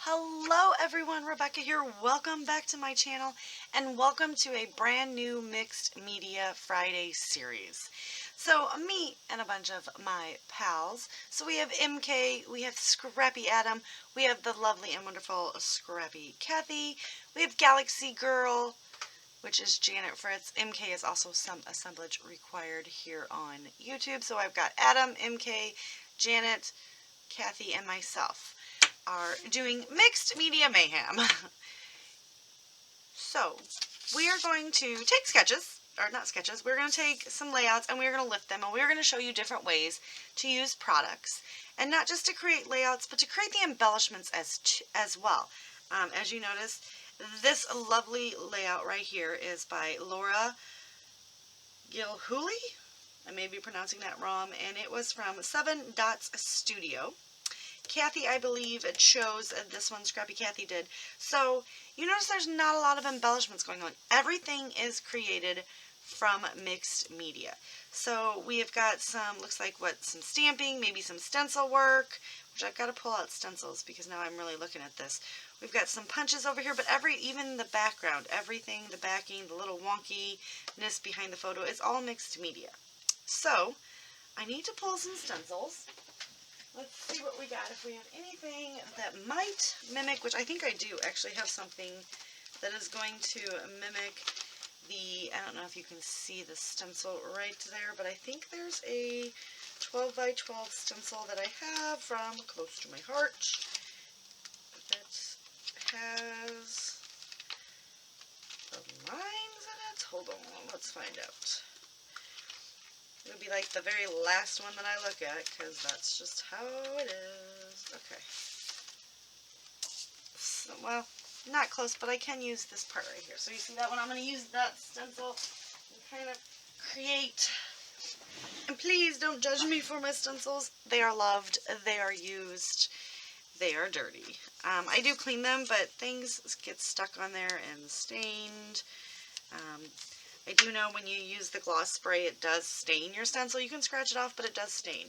Hello everyone, Rebecca here. Welcome back to my channel and welcome to a brand new Mixed Media Friday series. So me and a bunch of my pals. So we have MK, we have Scrappy Adam, we have the lovely and wonderful Scrappy Kathy, we have Galaxy Girl, which is Janet Fritz. MK is also some assemblage required here on YouTube. So I've got Adam, MK, Janet, Kathy, and myself are doing Mixed Media Mayhem. So, we are going to take sketches, or not sketches, we're going to take some layouts and we're going to lift them and we're going to show you different ways to use products. And not just to create layouts, but to create the embellishments as well. As you notice, this lovely layout right here is by Laura Gilhooly. I may be pronouncing that wrong, and it was from 7 Dots Studio. Kathy, I believe, chose this one. Scrappy Kathy did. So, you notice there's not a lot of embellishments going on. Everything is created from Mixed Media. So, we have got some, looks like some stamping, maybe some stencil work, which I've got to pull out stencils because now I'm really looking at this. We've got some punches over here, but even the background, everything, the backing, the little wonkiness behind the photo, it's all Mixed Media. So, I need to pull some stencils. Let's see what we got, if we have anything that might mimic, which I think I do actually have something that is going to mimic I don't know if you can see the stencil right there, but I think there's a 12 by 12 stencil that I have from close to my heart that has the lines in it. Hold on, let's find out. It would be like the very last one that I look at, because that's just how it is. Okay. So, well, not close, but I can use this part right here. So you see that one? I'm going to use that stencil and kind of create. And please don't judge me for my stencils. They are loved. They are used. They are dirty. I do clean them, but things get stuck on there and stained. I do know when you use the gloss spray, it does stain your stencil. You can scratch it off, but it does stain.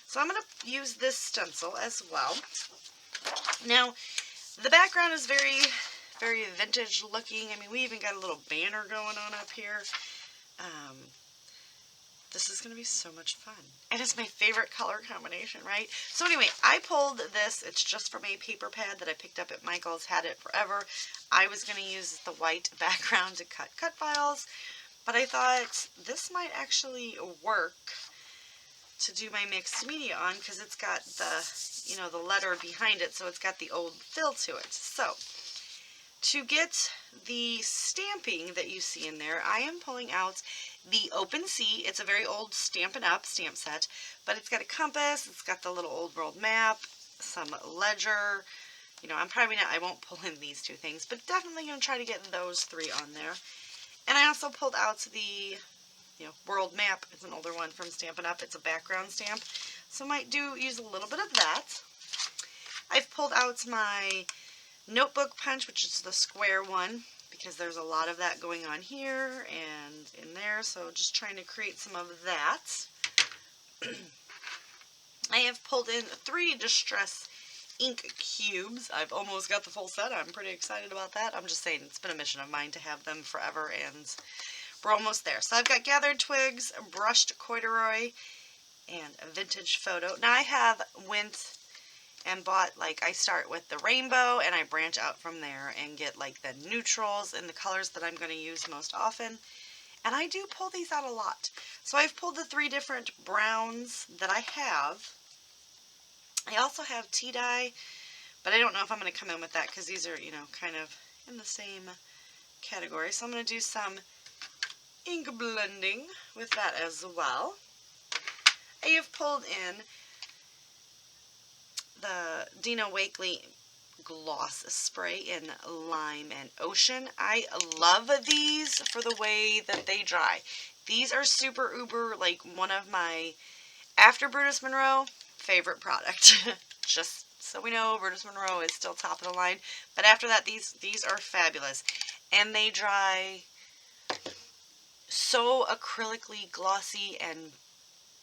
So I'm going to use this stencil as well. Now, the background is very, very vintage looking. I mean, we even got a little banner going on up here. This is going to be so much fun. And it's my favorite color combination, right? So anyway, I pulled this. It's just from a paper pad that I picked up at Michael's. Had it forever. I was going to use the white background to cut files. But I thought this might actually work to do my Mixed Media on, because it's got the letter behind it, so it's got the old fill to it. So, to get the stamping that you see in there, I am pulling out the Open C. It's a very old Stampin' Up! Stamp set, but it's got a compass, it's got the little old world map, some ledger. I won't pull in these two things, but definitely going to try to get those three on there. And I also pulled out the, world map. It's an older one from Stampin' Up. It's a background stamp. So I might use a little bit of that. I've pulled out my notebook punch, which is the square one, because there's a lot of that going on here and in there. So just trying to create some of that. I have pulled in 3 Distress ink cubes. I've almost got the full set. I'm pretty excited about that. I'm just saying, it's been a mission of mine to have them forever, and we're almost there. So I've got gathered twigs, brushed corduroy, and a vintage photo. Now I have went and bought, I start with the rainbow and I branch out from there and get the neutrals and the colors that I'm going to use most often. And I do pull these out a lot. So I've pulled the 3 different browns that I have. I also have tea dye, but I don't know if I'm going to come in with that because these are, kind of in the same category. So I'm going to do some ink blending with that as well. I have pulled in the Dina Wakley gloss spray in Lime and Ocean. I love these for the way that they dry. These are super uber, one of my, after Brutus Monroe, favorite product. Just so we know, Brutus Monroe is still top of the line. But after that, these are fabulous. And they dry so acrylically glossy and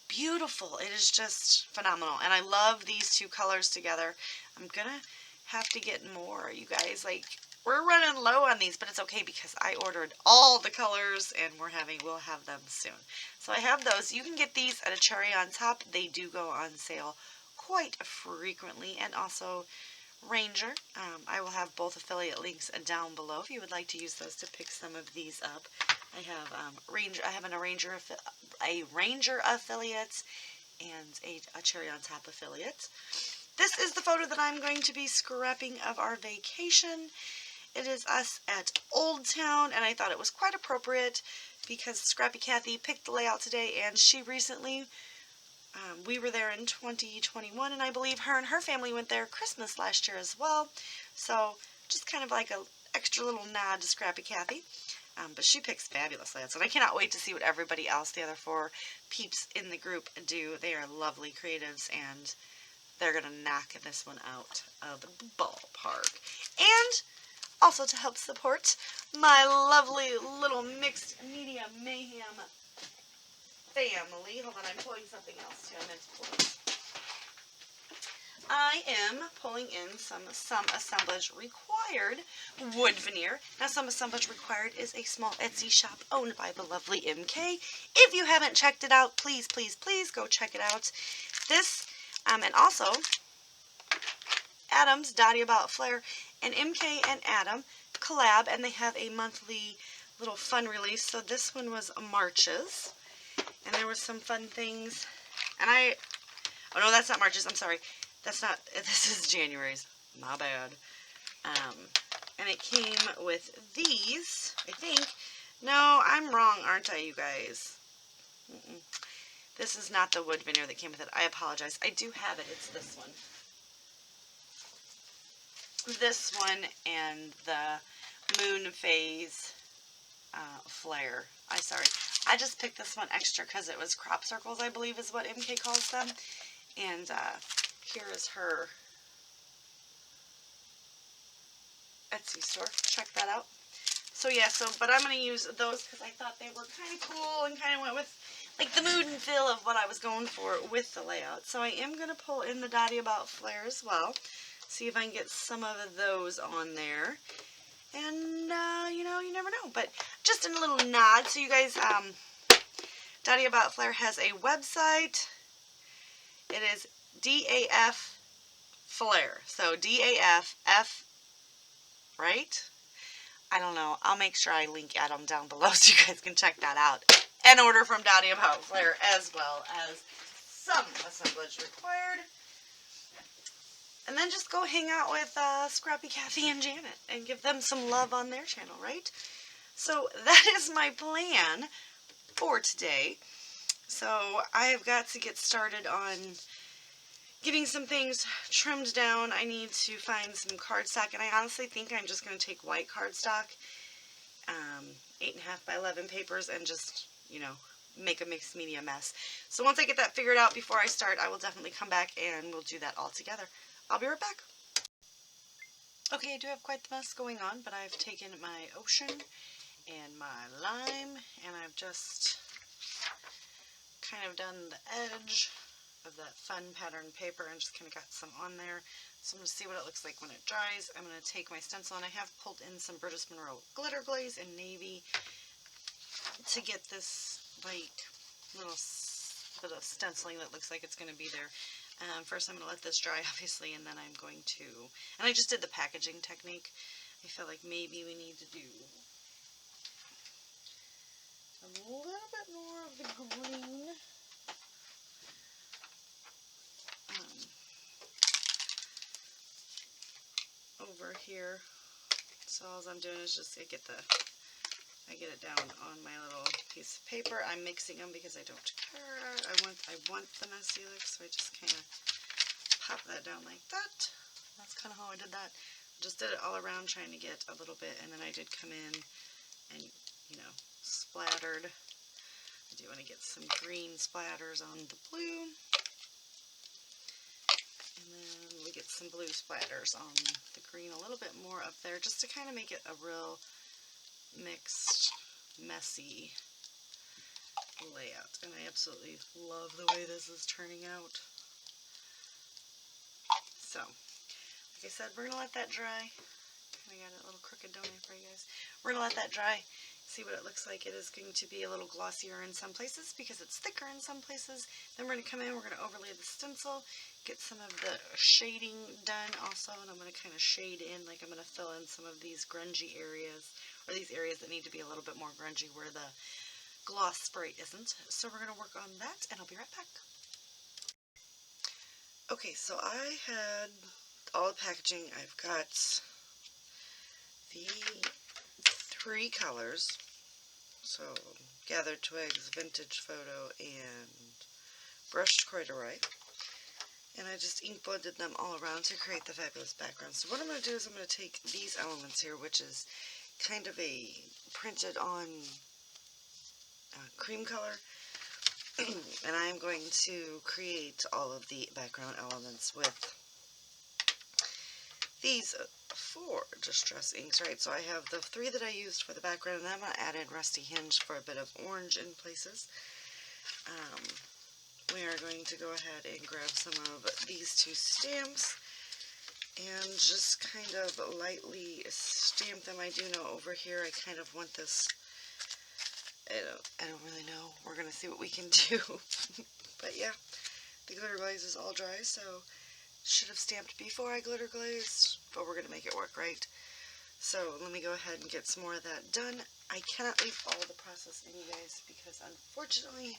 beautiful. It is just phenomenal. And I love these 2 colors together. I'm going to have to get more, you guys. Like, we're running low on these, but it's okay because I ordered all the colors and we'll have them soon. So I have those. You can get these at a cherry on top. They do go on sale quite frequently, and also Ranger. I will have both affiliate links down below if you would like to use those to pick some of these up. I have a Ranger affiliate and a cherry on top affiliate. This is the photo that I'm going to be scrapping of our vacation. It is us at Old Town, and I thought it was quite appropriate because Scrappy Kathy picked the layout today, and she recently, we were there in 2021, and I believe her and her family went there Christmas last year as well. So just kind of like an extra little nod to Scrappy Kathy. But she picks fabulous layouts, and I cannot wait to see what everybody else, the other 4 peeps in the group, do. They are lovely creatives, and they're going to knock this one out of the ballpark. And also to help support my lovely little Mixed Media Mayhem family. Hold on, I'm pulling something else too. I meant to pull this. I am pulling in some Assemblage Required wood veneer. Now, some Assemblage Required is a small Etsy shop owned by the lovely MK. If you haven't checked it out, please, please, please go check it out. This, and also Adam's Dottie About Flair, and MK and Adam collab, and they have a monthly little fun release. So this one was Marches, and there were some fun things. And oh no, that's not Marches, I'm sorry. This is January's. My bad. And it came with these, I think. No, I'm wrong, aren't I, you guys? This is not the wood veneer that came with it. I apologize. I do have it. It's this one. This one and the Moon Phase Flare. I just picked this one extra because it was crop circles, I believe is what MK calls them. And here is her Etsy store. Check that out. So yeah, but I'm going to use those because I thought they were kind of cool and kind of went with like the mood and feel of what I was going for with the layout. So I am going to pull in the Dottie About Flair as well. See if I can get some of those on there. And, you know, you never know. But just a little nod. So you guys, Dottie About Flair has a website. It is DAF Flair. So DAF, right? I don't know. I'll make sure I link Adam down below so you guys can check that out. And order from Dottie About Flair as well as some Assemblage Required. And then just go hang out with Scrappy Kathy and Janet and give them some love on their channel, right? So that is my plan for today. So I have got to get started on getting some things trimmed down. I need to find some cardstock, and I honestly think I'm just going to take white cardstock, 8.5 by 11 papers, and just, you know, make a mixed media mess. So once I get that figured out before I start, I will definitely come back and we'll do that all together. I'll be right back. Okay, I do have quite the mess going on, but I've taken my ocean and my lime, and I've just kind of done the edge of that fun pattern paper and just kind of got some on there. So I'm going to see what it looks like when it dries. I'm going to take my stencil, and I have pulled in some British Monroe glitter glaze in navy to get this like little bit of stenciling that looks like it's going to be there. First I'm going to let this dry, obviously, and then I'm going to, and I just did the packaging technique. I feel like maybe we need to do a little bit more of the green. Over here. So all I'm doing is just I get it down on my little piece of paper. I'm mixing them because I don't care. I want the messy look, so I just kind of pop that down like that. That's kind of how I did that. Just did it all around trying to get a little bit, and then I did come in and, you know, splattered. I do want to get some green splatters on the blue. And then we get some blue splatters on the green, a little bit more up there, just to kind of make it a real mixed, messy layout. And I absolutely love the way this is turning out. So, Like I said, we're going to let that dry. I got it a little crooked, don't I, for you guys? We're going to let that dry, see what it looks like. It is going to be a little glossier in some places because it's thicker in some places. Then we're going to come in, we're going to overlay the stencil, get some of the shading done also, and I'm going to kind of shade in, like I'm going to fill in some of these grungy areas, or these areas that need to be a little bit more grungy where the gloss spray isn't. So we're going to work on that, and I'll be right back. Okay, so I had all the packaging. I've got the 3 colors, so Gathered Twigs, Vintage Photo, and Brushed Corduroy, and I just ink blended them all around to create the fabulous background. So what I'm going to do is I'm going to take these elements here, which is kind of a printed on cream color, and I'm going to create all of the background elements with these 4 Distress inks, right? So I have the 3 that I used for the background, and then I'm going to add in Rusty Hinge for a bit of orange in places. We are going to go ahead and grab some of these 2 stamps and just kind of lightly stamp them. I do know over here I kind of want this, I don't really know. We're going to see what we can do. But yeah, the glitter glaze is all dry, so should have stamped before I glitter glazed, but we're going to make it work, right? So let me go ahead and get some more of that done. I cannot leave all the process in, you guys, because unfortunately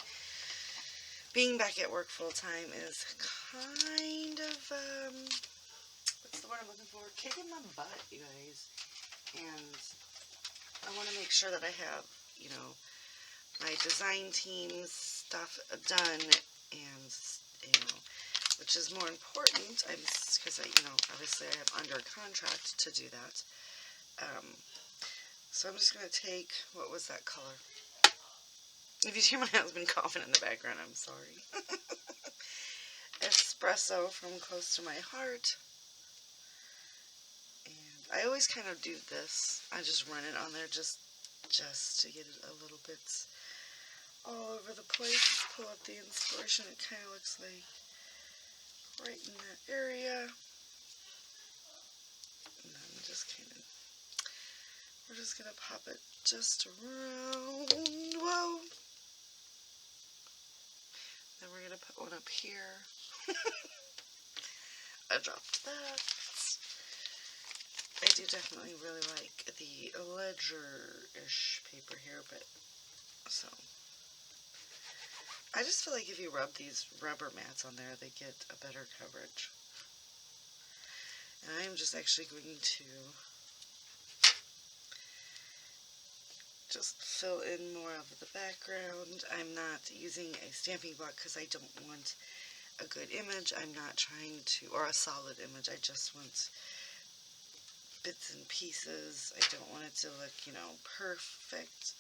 being back at work full-time is kind of, what's the word I'm looking for? Kicking my butt, you guys. And I want to make sure that I have, you know, my design team's stuff done, and, you know, which is more important, because you know, obviously I have under contract to do that. So I'm just going to take, what was that color? If you hear my husband coughing in the background, I'm sorry. Espresso from Close to My Heart. And I always kind of do this. I just run it on there just to get it a little bit all over the place. Just pull up the inspiration. It kind of looks like right in that area. And then just kind of, we're just going to pop it just around. Whoa! Then we're going to put one up here. I dropped that. I do definitely really like the ledger-ish paper here, but so I just feel like if you rub these rubber mats on there, they get a better coverage. And I am just actually going to just fill in more of the background. I'm not using a stamping block because I don't want a good image. I'm not trying to, or a solid image. I just want bits and pieces. I don't want it to look, you know, perfect.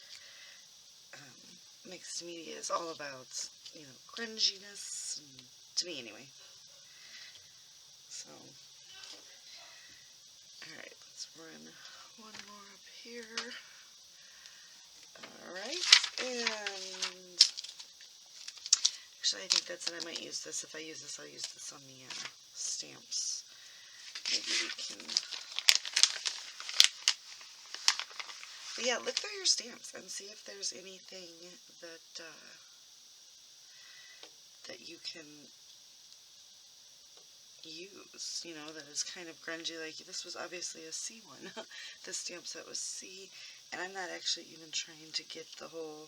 Mixed media is all about, you know, cringiness, to me anyway. So, alright, let's run one more up here. Alright, and actually I think that's it. I might use this. If I use this, I'll use this on the stamps. Maybe we can... But yeah, look through your stamps and see if there's anything that that you can use, you know, that is kind of grungy. Like this was obviously a C one. This stamp set was C, and I'm not actually even trying to get the whole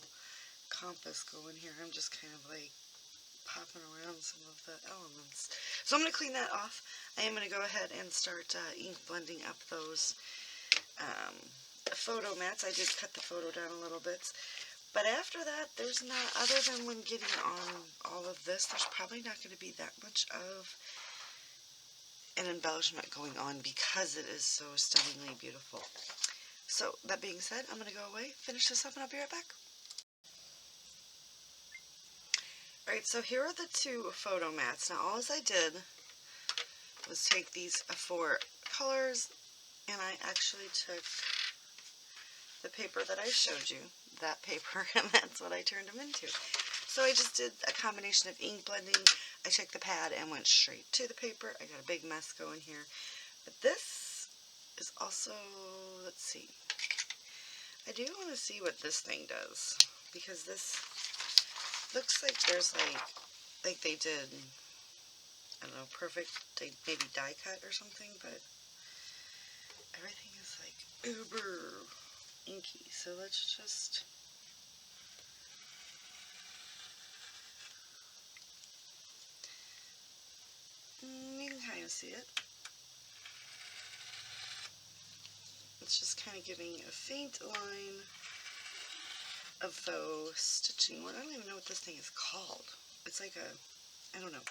compass going here. I'm just kind of like popping around some of the elements. So I'm going to clean that off. I am going to go ahead and start ink blending up those photo mats. I did cut the photo down a little bit. But after that, there's not, other than when getting on all of this, there's probably not going to be that much of an embellishment going on because it is so stunningly beautiful. So, that being said, I'm going to go away, finish this up, and I'll be right back. Alright, so here are the 2 photo mats. Now, all I did was take these 4 colors, and I actually took the paper that I showed you, that paper, and that's what I turned them into. So I just did a combination of ink blending. I took the pad and went straight to the paper. I got a big mess going here. But this is also, let's see, I do want to see what this thing does, because this looks like there's like they did, I don't know, perfect, they maybe die cut or something, but everything is like uber inky. So let's just, you can kind of see it. It's just kind of giving a faint line of faux stitching. I don't even know what this thing is called. It's like a, I don't know.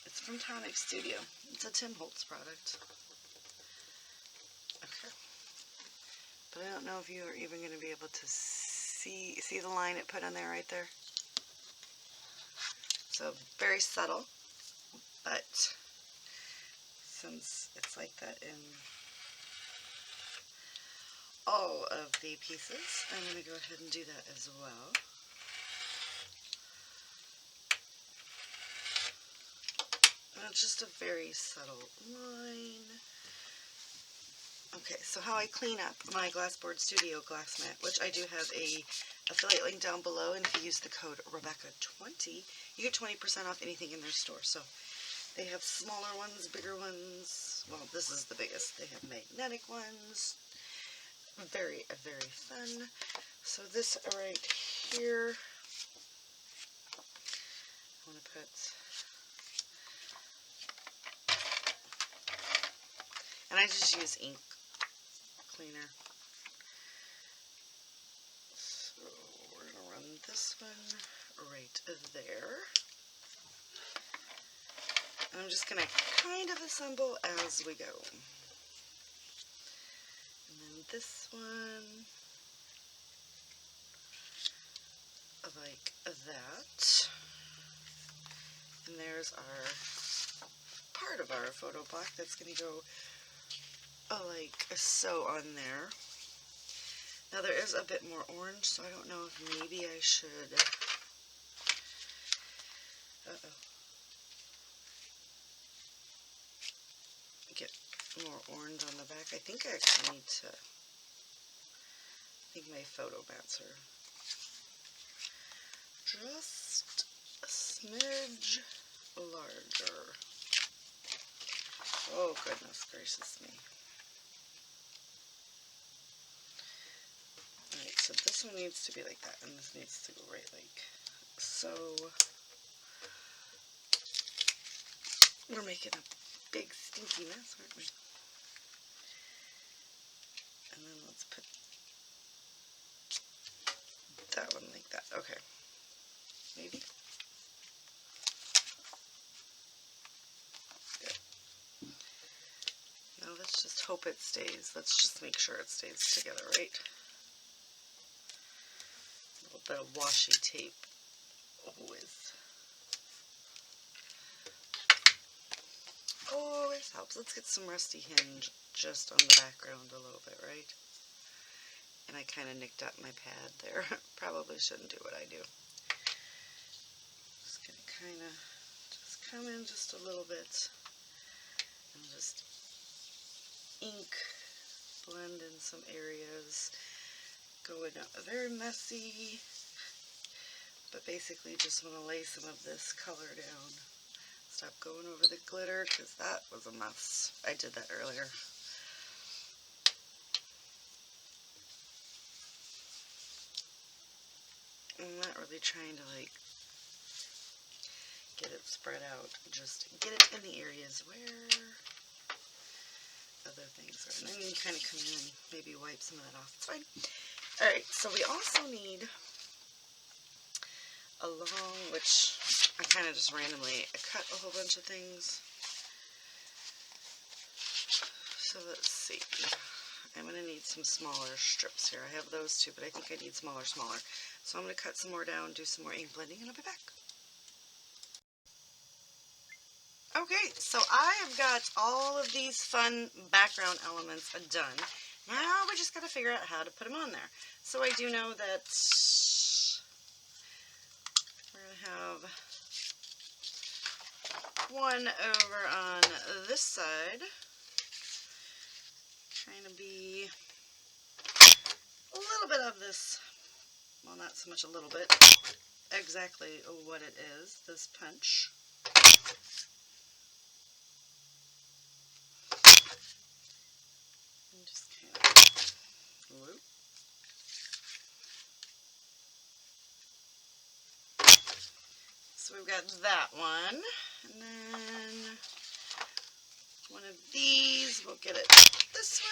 It's from Tonic Studio. It's a Tim Holtz product. Okay. But I don't know if you are even going to be able to see the line it put on there right there. So very subtle, but since it's like that in all of the pieces, I'm going to go ahead and do that as well. And it's just a very subtle line. Okay, so how I clean up my Glassboard Studio glass mat, which I do have a affiliate link down below, and if you use the code Rebecca20, you get 20% off anything in their store. So they have smaller ones, bigger ones. Well, this is the biggest. They have magnetic ones. Very, very fun. So this right here, I want to put, and I just use ink cleaner. So we're going to run this one right there. And I'm just going to kind of assemble as we go. And then this one, like that. And there's our part of our photo block that's going to go like so on there. Now there is a bit more orange, so I don't know if maybe I should, get more orange on the back. I think I actually need to, I think my photo mats are just a smidge larger. Oh goodness gracious me. Alright, so this one needs to be like that, and this needs to go right like so. We're making a big stinky mess, aren't we? And then let's put that one like that. Okay. Maybe. Good. Now let's just hope it stays. Let's just make sure it stays together, right? A little bit of washi tape always helps. Let's get some rusty hinge just on the background a little bit, right? And I kind of nicked up my pad there. Probably shouldn't do what I do. Just gonna kind of just come in just a little bit and just ink blend in some areas. Going very messy, but basically just want to lay some of this color down. Stop going over the glitter because that was a mess. I did that earlier. I'm not really trying to like get it spread out, just get it in the areas where other things are. And then you kind of come in and maybe wipe some of that off. It's fine. Alright, so we also need which I kind of just randomly cut a whole bunch of things. So let's see. I'm going to need some smaller strips here. I have those too, but I think I need smaller. So I'm going to cut some more down, do some more ink blending, and I'll be back. Okay, so I have got all of these fun background elements done. Now we just got to figure out how to put them on there. So I do know that we're going to have one over on this side. kind of be a little bit of this, well, not so much a little bit, exactly what it is, this punch. And just kind of whoop. So we've got that one, and then one of these, we'll get it this way.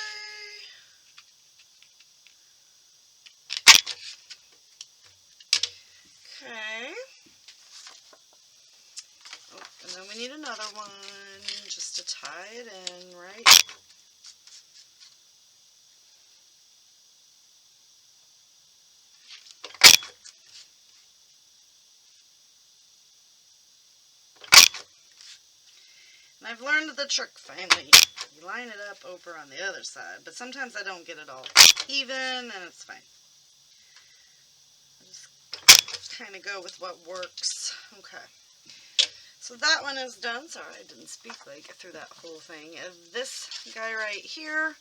Okay. Oh, and then we need another one just to tie it in, right? And I've learned the trick finally. You line it up over on the other side, but sometimes I don't get it all even, and it's fine. I just kind of go with what works. Okay. So that one is done. Sorry, I didn't speak like through that whole thing. And this guy right here,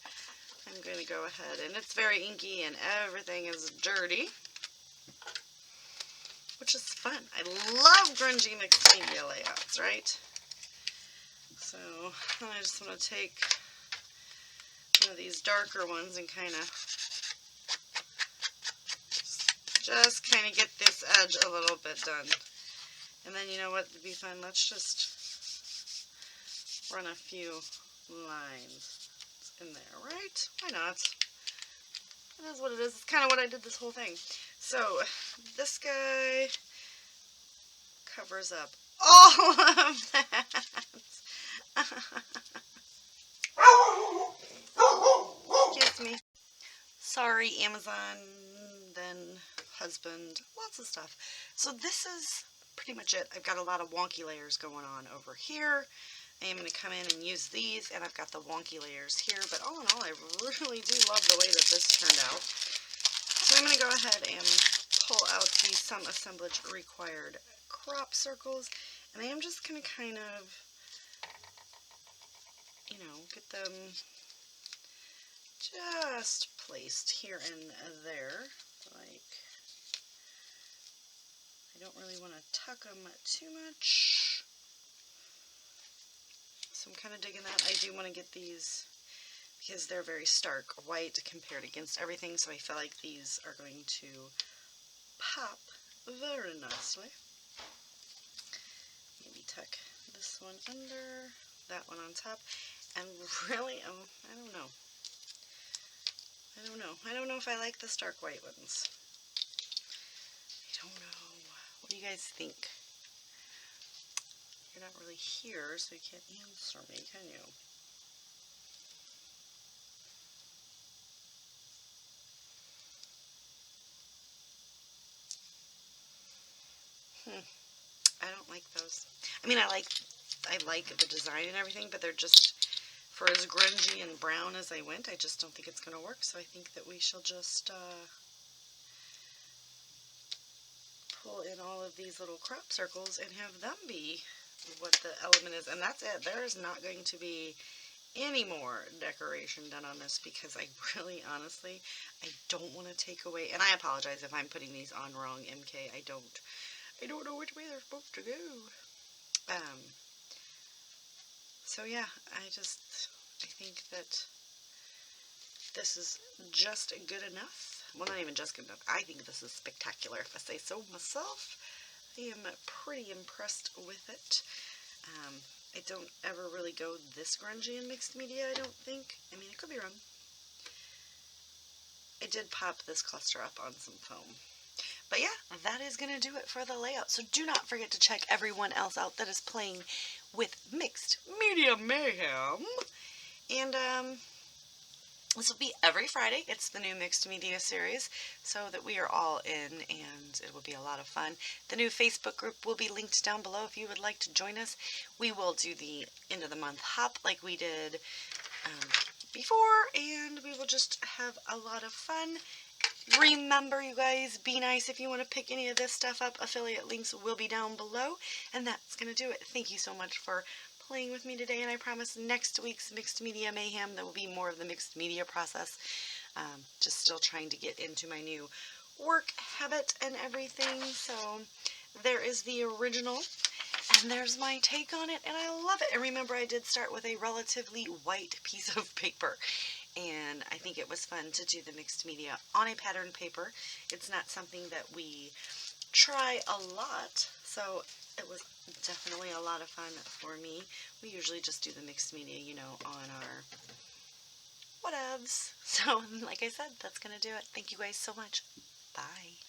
I'm going to go ahead, and it's very inky and everything is dirty, which is fun. I love grungy mixed media layouts, right? So I just want to take one of these darker ones and kind of just kind of get this edge a little bit done. And then you know what would be fun? Let's just run a few lines in there, right? Why not? It is what it is. It's kind of what I did this whole thing. So this guy covers up all of that. Excuse me. Sorry, Amazon, then husband, lots of stuff. So this is pretty much it. I've got a lot of wonky layers going on over here. I am going to come in and use these, and I've got the wonky layers here, but all in all, I really do love the way that this turned out. So I'm going to go ahead and pull out the some assemblage required crop circles, and I am just going to kind of, you know, get them just placed here and there, like, I don't really want to tuck them too much, so I'm kind of digging that. I do want to get these, because they're very stark white compared against everything, so I feel like these are going to pop very nicely. Maybe tuck this one under, that one on top, and really, I don't know. I don't know if I like the stark white ones. I don't know. What do you guys think? You're not really here, so you can't answer me, can you? I don't like those. I mean, I like the design and everything, but they're just, for as grungy and brown as I went, I just don't think it's going to work. So I think that we shall just pull in all of these little crop circles and have them be what the element is. And that's it. There is not going to be any more decoration done on this, because I really, honestly, I don't want to take away, and I apologize if I'm putting these on wrong, MK. I don't know which way they're supposed to go. So yeah, I think that this is just good enough. Well, not even just good enough. I think this is spectacular, if I say so myself. I am pretty impressed with it. I don't ever really go this grungy in mixed media, I don't think. I mean, I could be wrong. I did pop this cluster up on some foam. But yeah, that is going to do it for the layout. So do not forget to check everyone else out that is playing with Mixed Media Mayhem. And this will be every Friday. It's the new Mixed Media series, so that we are all in, and it will be a lot of fun. The new Facebook group will be linked down below if you would like to join us. We will do the end of the month hop like we did before, and we will just have a lot of fun. Remember, you guys, be nice. If you want to pick any of this stuff up, affiliate links will be down below. And that's going to do it. Thank you so much for playing with me today, and I promise next week's Mixed Media Mayhem there will be more of the mixed media process. Just still trying to get into my new work habit and everything. So there is the original, and there's my take on it, and I love it. And remember, I did start with a relatively white piece of paper, and I think it was fun to do the mixed media on a pattern paper. It's not something that we try a lot, so it was definitely a lot of fun for me. We usually just do the mixed media, you know, on our whatevs. So, like I said, that's going to do it. Thank you guys so much. Bye.